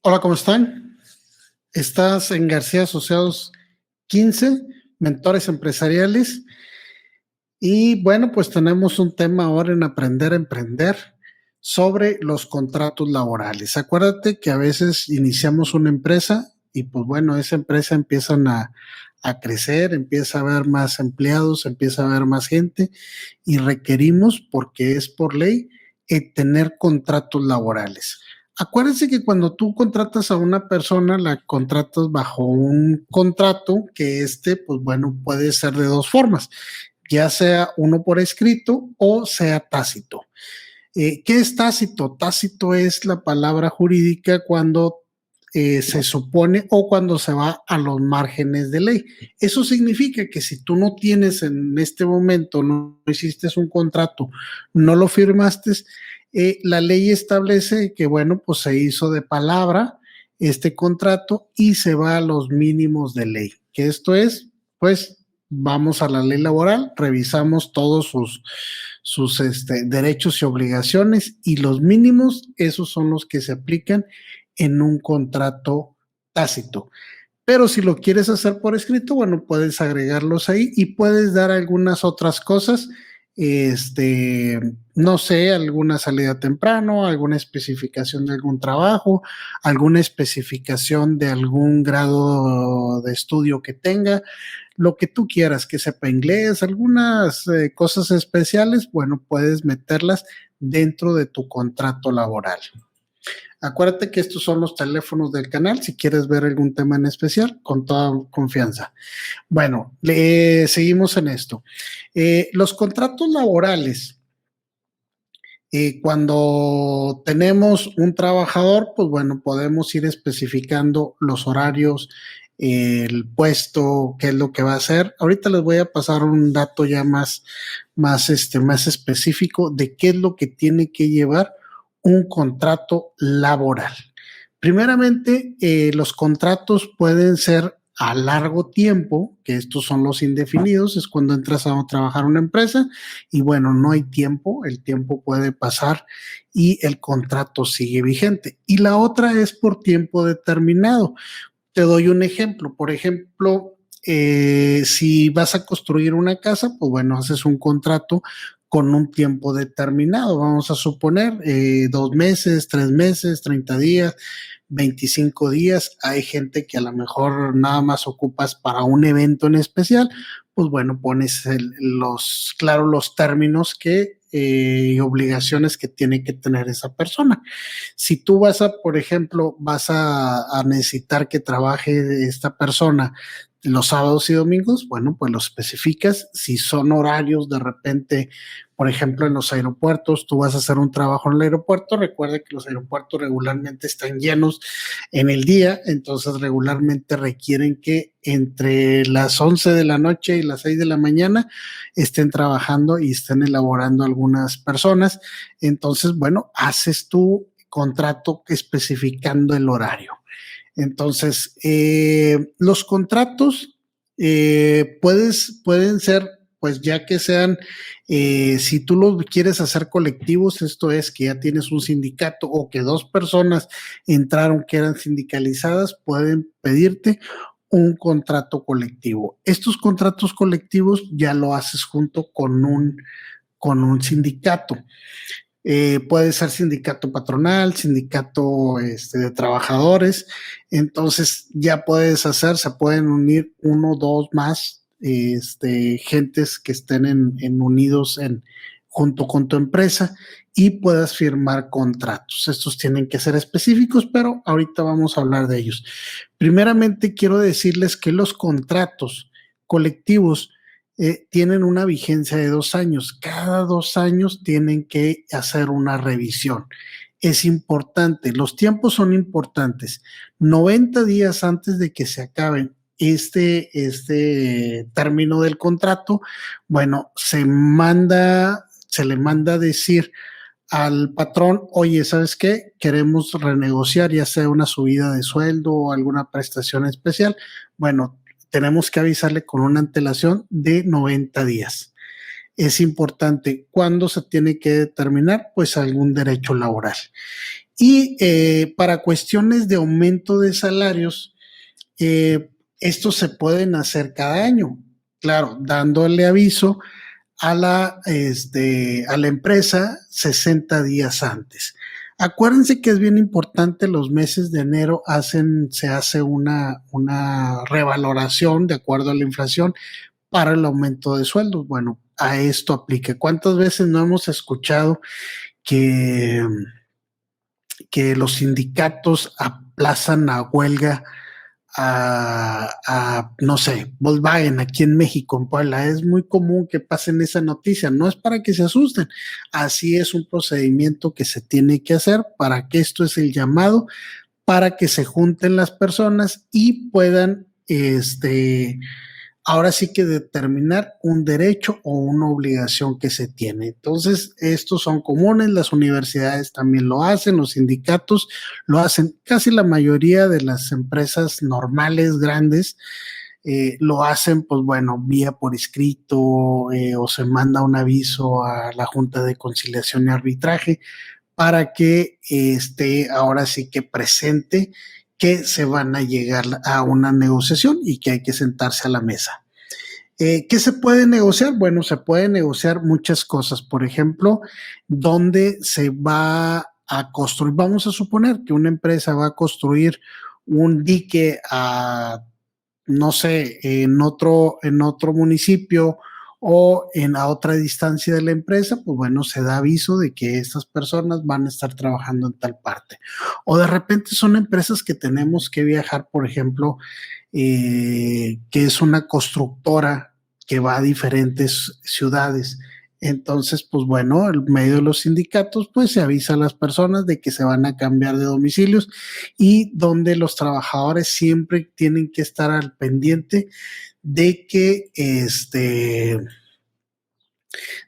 Hola, ¿cómo están? Estás en García Asociados 15, Mentores Empresariales. Y bueno, pues tenemos un tema ahora en Aprender a Emprender sobre los contratos laborales. Acuérdate que a veces iniciamos una empresa y pues bueno, esa empresa empieza a crecer, empieza a haber más empleados, empieza a haber más gente y requerimos, porque es por ley, tener contratos laborales. Acuérdense que cuando tú contratas a una persona, la contratas bajo un contrato que pues bueno, puede ser de dos formas, ya sea uno por escrito o sea tácito. ¿Qué es tácito? Tácito es la palabra jurídica cuando se supone o cuando se va a los márgenes de ley. Eso significa que si tú no tienes en este momento, no hiciste un contrato, no lo firmaste, la ley establece que, bueno, pues se hizo de palabra este contrato y se va a los mínimos de ley. Que esto es, pues, vamos a la ley laboral, revisamos todos sus derechos y obligaciones y los mínimos, esos son los que se aplican en un contrato tácito. Pero si lo quieres hacer por escrito, bueno, puedes agregarlos ahí y puedes dar algunas otras cosas, no sé, alguna salida temprano, alguna especificación de algún trabajo, alguna especificación de algún grado de estudio que tenga, lo que tú quieras, que sepa inglés, algunas cosas especiales, bueno, puedes meterlas dentro de tu contrato laboral. Acuérdate que estos son los teléfonos del canal si quieres ver algún tema en especial, con toda confianza. Bueno, seguimos en esto. Los contratos laborales, cuando tenemos un trabajador, pues bueno, podemos ir especificando los horarios, el puesto, qué es lo que va a hacer. Ahorita les voy a pasar un dato ya más específico de qué es lo que tiene que llevar un contrato laboral. Primeramente, los contratos pueden ser a largo tiempo, que estos son los indefinidos, es cuando entras a trabajar en una empresa y bueno, no hay tiempo, el tiempo puede pasar y el contrato sigue vigente. Y la otra es por tiempo determinado. Te doy un ejemplo, por ejemplo, si vas a construir una casa, pues bueno, haces un contrato con un tiempo determinado. Vamos a suponer 2 meses, 3 meses, 30 días, 25 días. Hay gente que a lo mejor nada más ocupas para un evento en especial. Pues bueno, pones claro, los términos y obligaciones que tiene que tener esa persona. Si tú por ejemplo, vas a necesitar que trabaje esta persona los sábados y domingos, bueno, pues lo especificas. Si son horarios de repente, por ejemplo, en los aeropuertos, tú vas a hacer un trabajo en el aeropuerto, recuerda que los aeropuertos regularmente están llenos en el día, entonces regularmente requieren que entre las 11 de la noche y las 6 de la mañana estén trabajando y estén elaborando algunas personas. Entonces, bueno, haces tu contrato especificando el horario. Entonces, los contratos pueden ser, pues ya que sean, si tú lo quieres hacer colectivos, esto es que ya tienes un sindicato o que dos personas entraron que eran sindicalizadas, pueden pedirte un contrato colectivo. Estos contratos colectivos ya lo haces junto con un sindicato. Puede ser sindicato patronal, sindicato de trabajadores, entonces ya se pueden unir uno, dos más, gentes que estén unidos junto con tu empresa y puedas firmar contratos. Estos tienen que ser específicos, pero ahorita vamos a hablar de ellos. Primeramente, quiero decirles que los contratos colectivos tienen una vigencia de 2 años. Cada 2 años tienen que hacer una revisión. Es importante, los tiempos son importantes. 90 días antes de que se acaben este término del contrato, bueno, se le manda a decir al patrón, oye, ¿sabes qué? Queremos renegociar, ya sea una subida de sueldo o alguna prestación especial. Bueno, tenemos que avisarle con una antelación de 90 días. Es importante. ¿Cuándo se tiene que determinar? Pues algún derecho laboral. Y para cuestiones de aumento de salarios, estos se pueden hacer cada año, claro, dándole aviso a la empresa 60 días antes. Acuérdense que es bien importante, los meses de enero se hace una revaloración de acuerdo a la inflación para el aumento de sueldos. Bueno, a esto aplique. ¿Cuántas veces no hemos escuchado que, que los sindicatos aplazan a huelga no sé, Volkswagen aquí en México, en Puebla? Es muy común que pasen esa noticia, no es para que se asusten, así es un procedimiento que se tiene que hacer, para que esto es el llamado, para que se junten las personas y puedan, ahora sí que determinar un derecho o una obligación que se tiene. Entonces, estos son comunes, las universidades también lo hacen, los sindicatos lo hacen, casi la mayoría de las empresas normales, grandes, lo hacen, pues bueno, vía por escrito, o se manda un aviso a la Junta de Conciliación y Arbitraje para que ahora sí que presente que se van a llegar a una negociación y que hay que sentarse a la mesa. ¿Qué se puede negociar? Bueno, se puede negociar muchas cosas. Por ejemplo, dónde se va a construir. Vamos a suponer que una empresa va a construir un dique a, no sé, en otro municipio o a otra distancia de la empresa, pues bueno, se da aviso de que estas personas van a estar trabajando en tal parte. O de repente son empresas que tenemos que viajar, por ejemplo, que es una constructora que va a diferentes ciudades. Entonces, pues bueno, en medio de los sindicatos, pues se avisa a las personas de que se van a cambiar de domicilios, y donde los trabajadores siempre tienen que estar al pendiente de que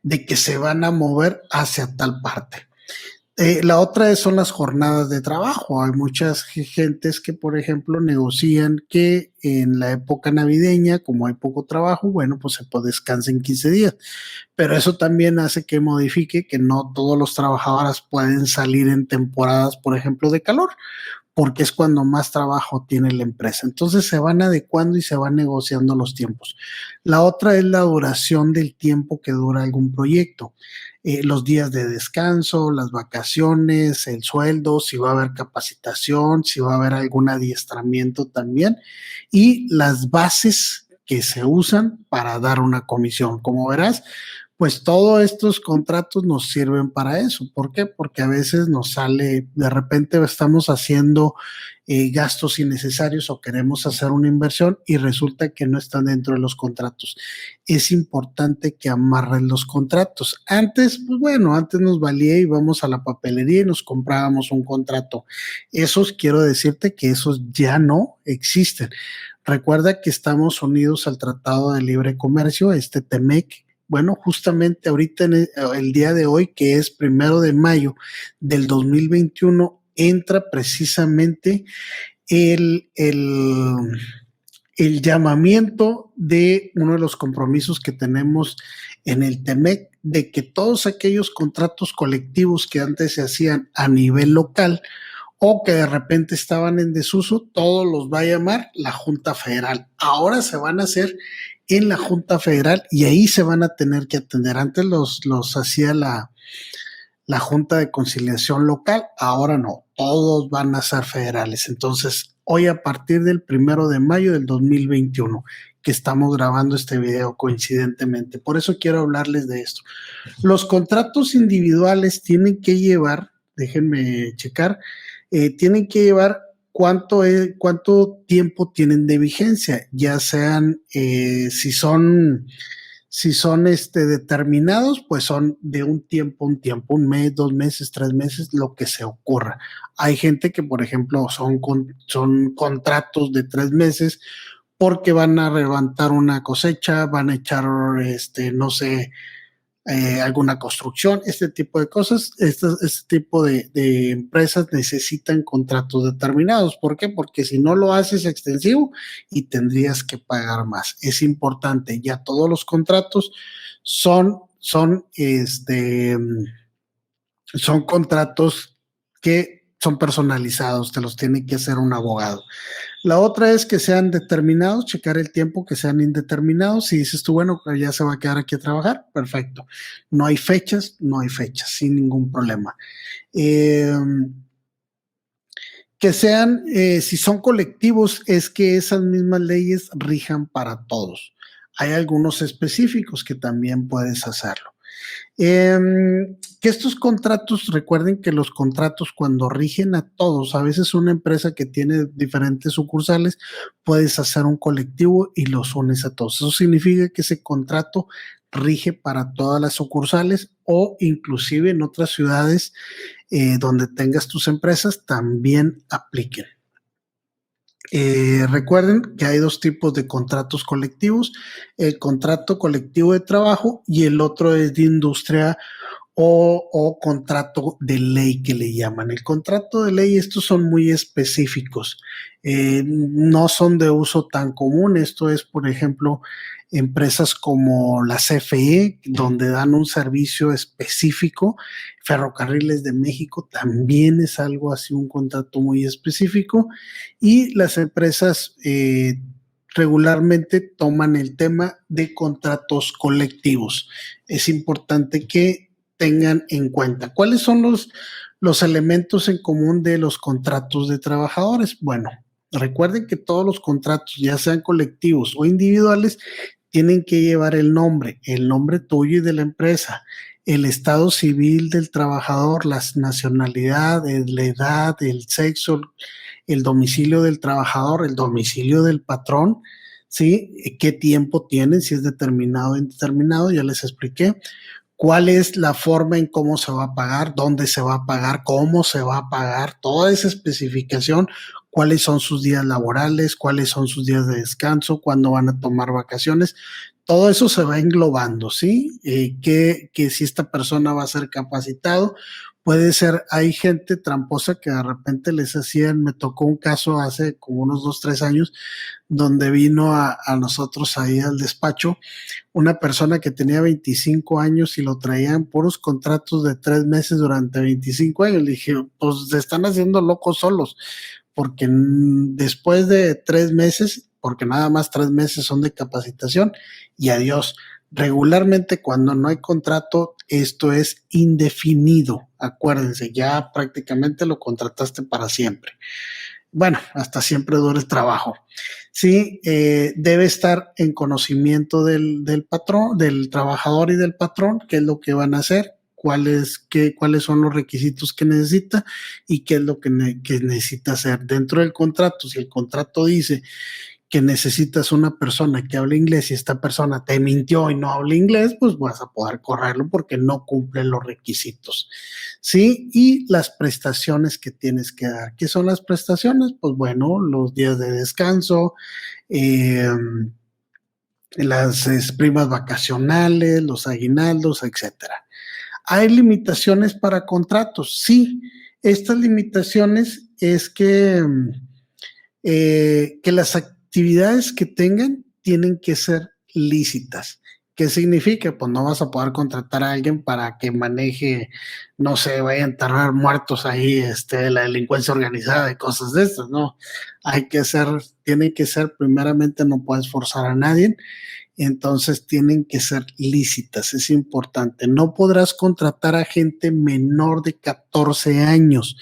de que se van a mover hacia tal parte. La otra son las jornadas de trabajo. Hay muchas gentes que, por ejemplo, negocian que en la época navideña, como hay poco trabajo, bueno, pues se puede descansar en 15 días. Pero eso también hace que modifique que no todos los trabajadores pueden salir en temporadas, por ejemplo, de calor, porque es cuando más trabajo tiene la empresa. Entonces se van adecuando y se van negociando los tiempos. La otra es la duración del tiempo que dura algún proyecto. Los días de descanso, las vacaciones, el sueldo, si va a haber capacitación, si va a haber algún adiestramiento también, y las bases que se usan para dar una comisión. Como verás, pues todos estos contratos nos sirven para eso. ¿Por qué? Porque a veces nos sale, de repente estamos haciendo gastos innecesarios o queremos hacer una inversión y resulta que no están dentro de los contratos. Es importante que amarren los contratos. Antes, pues bueno, antes nos valía, íbamos a la papelería y nos comprábamos un contrato. Esos, quiero decirte que esos ya no existen. Recuerda que estamos unidos al Tratado de Libre Comercio, TEMEC. Bueno, justamente ahorita el día de hoy, que es 1 de mayo del 2021, entra precisamente el, el, el llamamiento de uno de los compromisos que tenemos en el TEMEC, de que todos aquellos contratos colectivos que antes se hacían a nivel local o que de repente estaban en desuso, todos los va a llamar la Junta Federal. Ahora se van a hacer en la Junta Federal y ahí se van a tener que atender. Antes los hacía la Junta de Conciliación local, ahora no, todos van a ser federales. Entonces, hoy a partir del 1 de mayo del 2021, que estamos grabando este video coincidentemente, por eso quiero hablarles de esto. Los contratos individuales tienen que llevar, déjenme checar, tienen que llevar cuánto tiempo tienen de vigencia, ya sean si son determinados, pues son de un tiempo, 1 mes, 2 meses, 3 meses, lo que se ocurra. Hay gente que, por ejemplo, son contratos de 3 meses porque van a levantar una cosecha, van a echar, no sé, alguna construcción, este tipo de cosas. Este tipo de empresas necesitan contratos determinados. ¿Por qué? Porque si no lo haces extensivo y tendrías que pagar más. Es importante, ya todos los contratos son, son contratos que son personalizados, te los tiene que hacer un abogado. La otra es que sean determinados, checar el tiempo, que sean indeterminados. Si dices tú, bueno, ya se va a quedar aquí a trabajar, perfecto. No hay fechas, no hay fechas, sin ningún problema. Eh, que sean, si son colectivos, es que esas mismas leyes rijan para todos. Hay algunos específicos que también puedes hacerlo. Que estos contratos, recuerden que los contratos cuando rigen a todos, a veces una empresa que tiene diferentes sucursales, puedes hacer un colectivo y los unes a todos. Eso significa que ese contrato rige para todas las sucursales o inclusive en otras ciudades donde tengas tus empresas también apliquen. Recuerden que hay dos tipos de contratos colectivos, el contrato colectivo de trabajo y el otro es de industria o contrato de ley que le llaman. El contrato de ley, estos son muy específicos, no son de uso tan común. Esto es, por ejemplo, empresas como la CFE, donde dan un servicio específico. Ferrocarriles de México también es algo así, un contrato muy específico. Y las empresas regularmente toman el tema de contratos colectivos. Es importante que tengan en cuenta. ¿Cuáles son los elementos en común de los contratos de trabajadores? Bueno, recuerden que todos los contratos, ya sean colectivos o individuales, tienen que llevar el nombre tuyo y de la empresa, el estado civil del trabajador, la nacionalidad, la edad, el sexo, el domicilio del trabajador, el domicilio del patrón, ¿sí? ¿Qué tiempo tienen? Si es determinado o indeterminado, ya les expliqué cuál es la forma en cómo se va a pagar, dónde se va a pagar, cómo se va a pagar, toda esa especificación, cuáles son sus días laborales, cuáles son sus días de descanso, cuándo van a tomar vacaciones. Todo eso se va englobando, ¿sí? Que si esta persona va a ser capacitado, puede ser, hay gente tramposa que de repente les hacían, me tocó un caso hace como unos 2, 3 años, donde vino a nosotros ahí al despacho una persona que tenía 25 años y lo traían puros contratos de 3 meses durante 25 años. Le dije, pues se están haciendo locos solos, porque después de 3 meses, porque nada más 3 meses son de capacitación y adiós. Regularmente cuando no hay contrato, esto es indefinido. Acuérdense, ya prácticamente lo contrataste para siempre. Bueno, hasta siempre dura el trabajo. Sí, debe estar en conocimiento del patrón, del trabajador y del patrón, qué es lo que van a hacer, cuáles son los requisitos que necesita y qué es lo que necesita hacer. Dentro del contrato, si el contrato dice que necesitas una persona que hable inglés y esta persona te mintió y no habla inglés, pues vas a poder correrlo porque no cumple los requisitos. ¿Sí? Y las prestaciones que tienes que dar. ¿Qué son las prestaciones? Pues bueno, los días de descanso, eh, las primas vacacionales, los aguinaldos, etcétera. ¿Hay limitaciones para contratos? Sí. Estas limitaciones es que las actividades que tengan tienen que ser lícitas. ¿Qué significa? Pues no vas a poder contratar a alguien para que maneje, no sé, vaya a enterrar muertos ahí, la delincuencia organizada y cosas de estas, ¿no? Tiene que ser, primeramente no puedes forzar a nadie, entonces tienen que ser lícitas, es importante. No podrás contratar a gente menor de 14 años.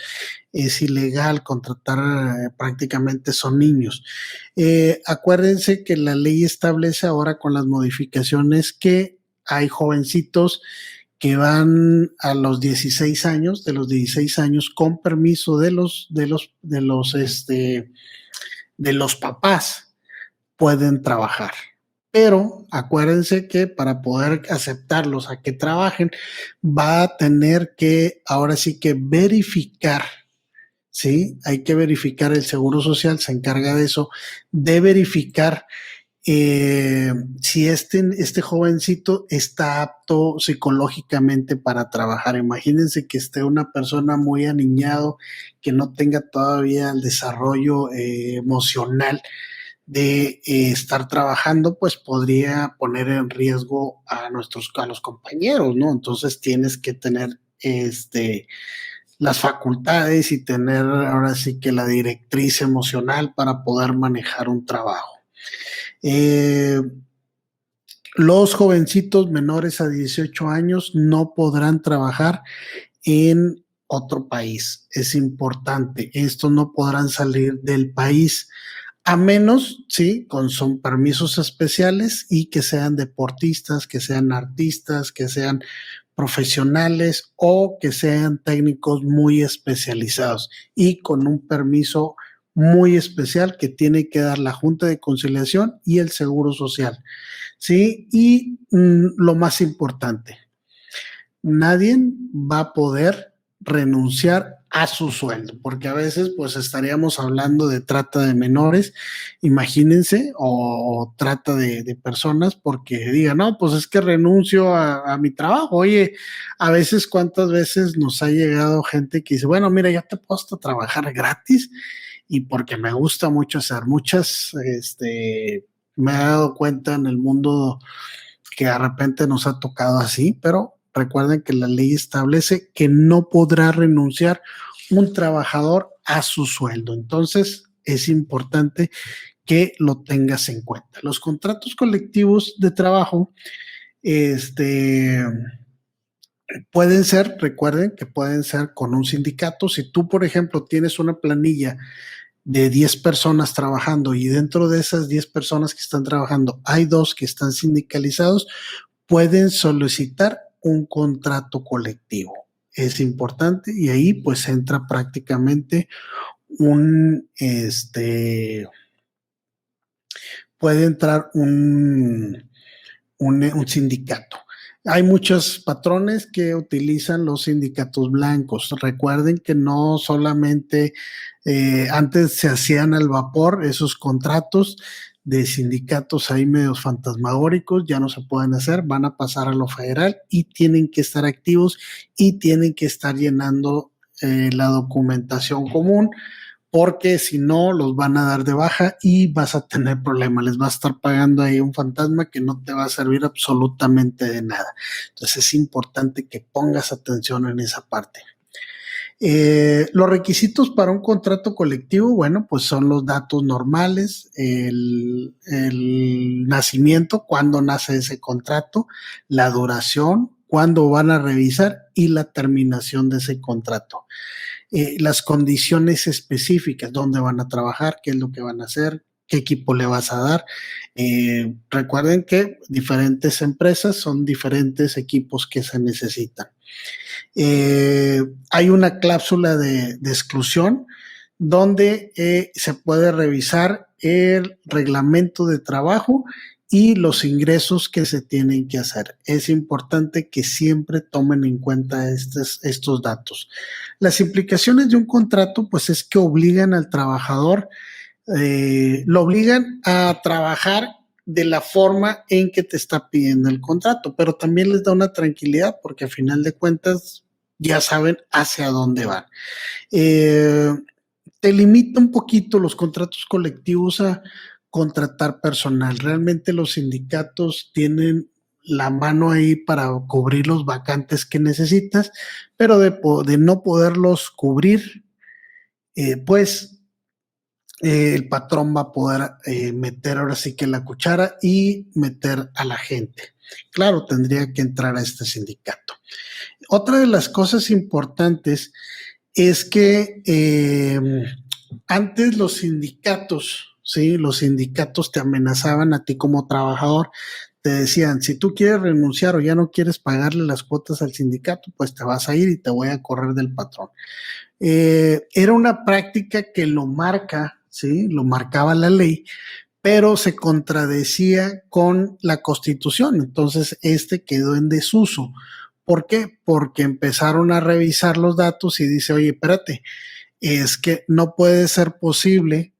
Es ilegal contratar, prácticamente son niños. Acuérdense que la ley establece ahora con las modificaciones que hay jovencitos que van a los 16 años, de los 16 años con permiso de los papás pueden trabajar. Pero acuérdense que para poder aceptarlos a que trabajen, va a tener que ahora sí que verificar, ¿sí? Hay que verificar, el Seguro Social se encarga de eso, de verificar si este jovencito está apto psicológicamente para trabajar. Imagínense que esté una persona muy aniñado, que no tenga todavía el desarrollo emocional de estar trabajando, pues podría poner en riesgo a los compañeros, ¿no? Entonces tienes que tener las facultades y tener ahora sí que la directriz emocional para poder manejar un trabajo. Eh, los jovencitos menores a 18 años no podrán trabajar en otro país. Es importante. Estos no podrán salir del país a menos, sí, con son permisos especiales y que sean deportistas, que sean artistas, que sean profesionales o que sean técnicos muy especializados y con un permiso muy especial que tiene que dar la Junta de Conciliación y el Seguro Social. ¿Sí? Y lo más importante, nadie va a poder renunciar a su sueldo, porque a veces pues estaríamos hablando de trata de menores, imagínense, o trata de personas, porque digan, no, pues es que renuncio a mi trabajo. Oye, a veces cuántas veces nos ha llegado gente que dice, bueno, mira, ya te puedo hasta trabajar gratis y porque me gusta mucho hacer muchas, me he dado cuenta en el mundo que de repente nos ha tocado así, pero recuerden que la ley establece que no podrá renunciar un trabajador a su sueldo. Entonces, es importante que lo tengas en cuenta. Los contratos colectivos de trabajo, este, pueden ser, recuerden que pueden ser con un sindicato. Si tú, por ejemplo, tienes una planilla de 10 personas trabajando y dentro de esas 10 personas que están trabajando hay dos que están sindicalizados, pueden solicitar un contrato colectivo. Es importante y ahí pues entra prácticamente un, puede entrar un sindicato. Hay muchos patrones que utilizan los sindicatos blancos. Recuerden que no solamente antes se hacían al vapor esos contratos de sindicatos ahí medios fantasmagóricos, ya no se pueden hacer, van a pasar a lo federal y tienen que estar activos y tienen que estar llenando la documentación común porque si no los van a dar de baja y vas a tener problemas, les va a estar pagando ahí un fantasma que no te va a servir absolutamente de nada. Entonces es importante que pongas atención en esa parte. Los requisitos para un contrato colectivo, bueno, pues son los datos normales, el nacimiento, cuándo nace ese contrato, la duración, cuándo van a revisar y la terminación de ese contrato. Las condiciones específicas, dónde van a trabajar, qué es lo que van a hacer, qué equipo le vas a dar. Recuerden que diferentes empresas son diferentes equipos que se necesitan. Hay una cláusula de exclusión donde se puede revisar el reglamento de trabajo y los ingresos que se tienen que hacer. Es importante que siempre tomen en cuenta estos datos. Las implicaciones de un contrato, pues es que obligan al trabajador, lo obligan a trabajar de la forma en que te está pidiendo el contrato, pero también les da una tranquilidad porque a final de cuentas ya saben hacia dónde van. Eh, te limita un poquito los contratos colectivos a contratar personal. Realmente los sindicatos tienen la mano ahí para cubrir los vacantes que necesitas, pero de no poderlos cubrir, pues el patrón va a poder meter ahora sí que la cuchara y meter a la gente. Claro, tendría que entrar a este sindicato. Otra de las cosas importantes es que antes los sindicatos, ¿sí? Los sindicatos te amenazaban a ti como trabajador, te decían, si tú quieres renunciar o ya no quieres pagarle las cuotas al sindicato, pues te vas a ir y te voy a correr del patrón. Era una práctica que lo marca, ¿sí? Lo marcaba la ley, pero se contradecía con la Constitución. Entonces, quedó en desuso. ¿Por qué? Porque empezaron a revisar los datos y dice, oye, espérate, es que no puede ser posible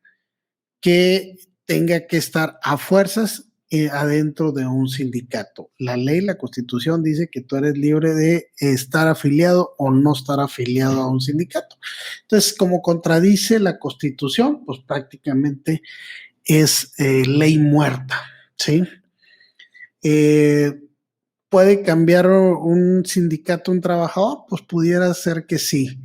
que tenga que estar a fuerzas adentro de un sindicato. La ley, la Constitución dice que tú eres libre de estar afiliado o no estar afiliado a un sindicato. Entonces, como contradice la Constitución, pues prácticamente es ley muerta, ¿sí? ¿Puede cambiar un sindicato un trabajador? Pues pudiera ser que sí,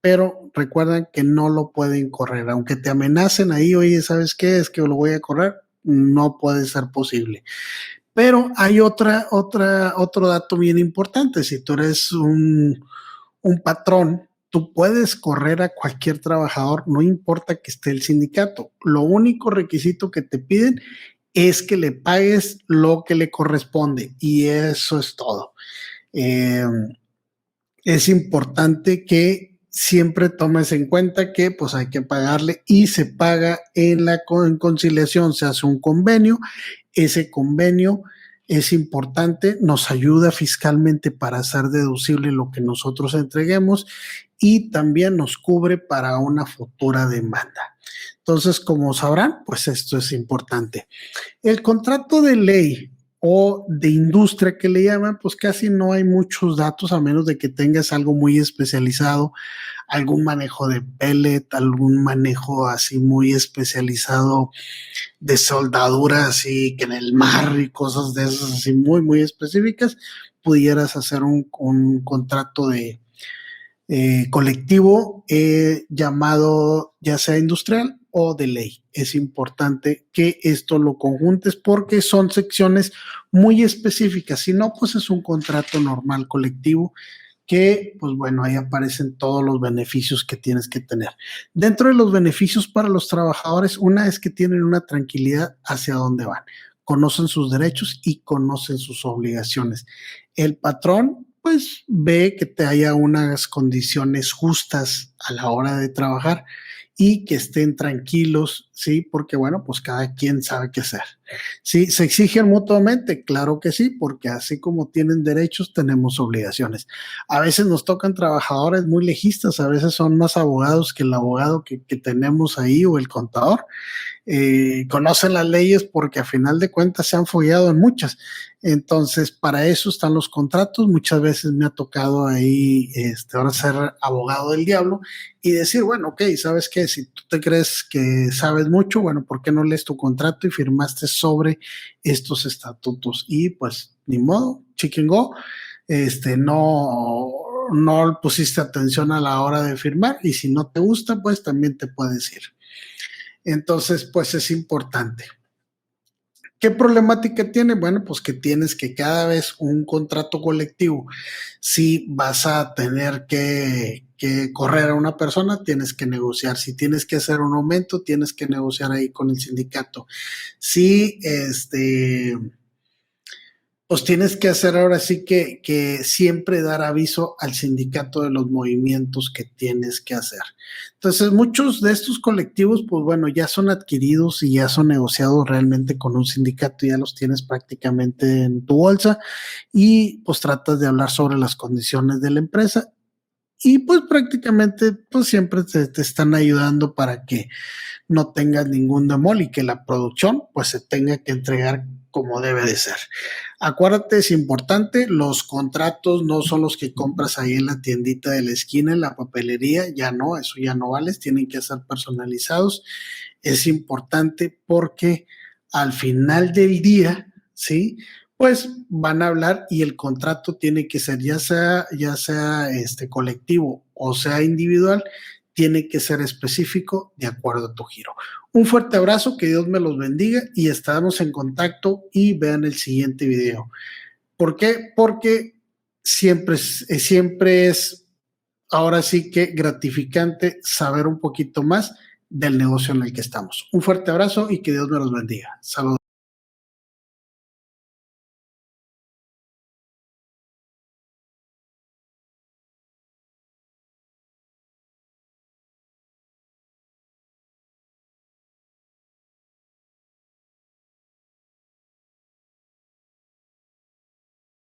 pero recuerden que no lo pueden correr, aunque te amenacen ahí, oye, ¿sabes qué? Es que lo voy a correr, no puede ser posible. Pero hay otro dato bien importante. Si tú eres un patrón, tú puedes correr a cualquier trabajador, no importa que esté el sindicato. Lo único requisito que te piden es que le pagues lo que le corresponde y eso es todo. Eh, es importante que siempre tomes en cuenta que pues hay que pagarle y se paga en conciliación, se hace un convenio, ese convenio es importante, nos ayuda fiscalmente para hacer deducible lo que nosotros entreguemos y también nos cubre para una futura demanda. Entonces, como sabrán, pues esto es importante. El contrato de ley o de industria que le llaman, pues casi no hay muchos datos a menos de que tengas algo muy especializado, algún manejo de pellet, algún manejo así muy especializado de soldadura, así que en el mar y cosas de esas así muy, muy específicas, pudieras hacer un contrato de colectivo llamado ya sea industrial o de ley. Es importante que esto lo conjuntes porque son secciones muy específicas. Si no, pues es un contrato normal colectivo que, pues bueno, ahí aparecen todos los beneficios que tienes que tener. Dentro de los beneficios para los trabajadores, una es que tienen una tranquilidad hacia dónde van, conocen sus derechos y conocen sus obligaciones. El patrón, pues, ve que te haya unas condiciones justas a la hora de trabajar y que estén tranquilos, ¿sí? Porque, bueno, pues cada quien sabe qué hacer. ¿Sí? ¿Se exigen mutuamente? Claro que sí, porque así como tienen derechos, tenemos obligaciones. A veces nos tocan trabajadores muy legistas, a veces son más abogados que el abogado que tenemos ahí o el contador. Conocen las leyes porque a final de cuentas se han fogueado en muchas. Entonces, para eso están los contratos. Muchas veces me ha tocado ahí ahora ser abogado del diablo y decir, bueno, ok, ¿sabes qué? Si tú te crees que sabes mucho, bueno, ¿por qué no lees tu contrato y firmaste sobre estos estatutos? Y pues, ni modo, chicken go, no pusiste atención a la hora de firmar y si no te gusta, pues también te puedes ir. Entonces, pues es importante. ¿Qué problemática tiene? Bueno, pues que tienes que cada vez un contrato colectivo, si vas a tener que correr a una persona, tienes que negociar. Si tienes que hacer un aumento, tienes que negociar ahí con el sindicato. Si pues tienes que hacer ahora sí que siempre dar aviso al sindicato de los movimientos que tienes que hacer. Entonces, muchos de estos colectivos, pues bueno, ya son adquiridos y ya son negociados realmente con un sindicato, ya los tienes prácticamente en tu bolsa y pues tratas de hablar sobre las condiciones de la empresa y pues prácticamente pues siempre te están ayudando para que no tengas ningún demol y que la producción pues se tenga que entregar como debe de ser. Acuérdate, es importante, los contratos no son los que compras ahí en la tiendita de la esquina, en la papelería, ya no, eso ya no vale, tienen que ser personalizados. Es importante porque al final del día, ¿sí? Pues van a hablar y el contrato tiene que ser ya sea colectivo o sea individual, tiene que ser específico de acuerdo a tu giro. Un fuerte abrazo, que Dios me los bendiga y estamos en contacto y vean el siguiente video. ¿Por qué? Porque siempre es ahora sí que gratificante saber un poquito más del negocio en el que estamos. Un fuerte abrazo y que Dios me los bendiga. Saludos.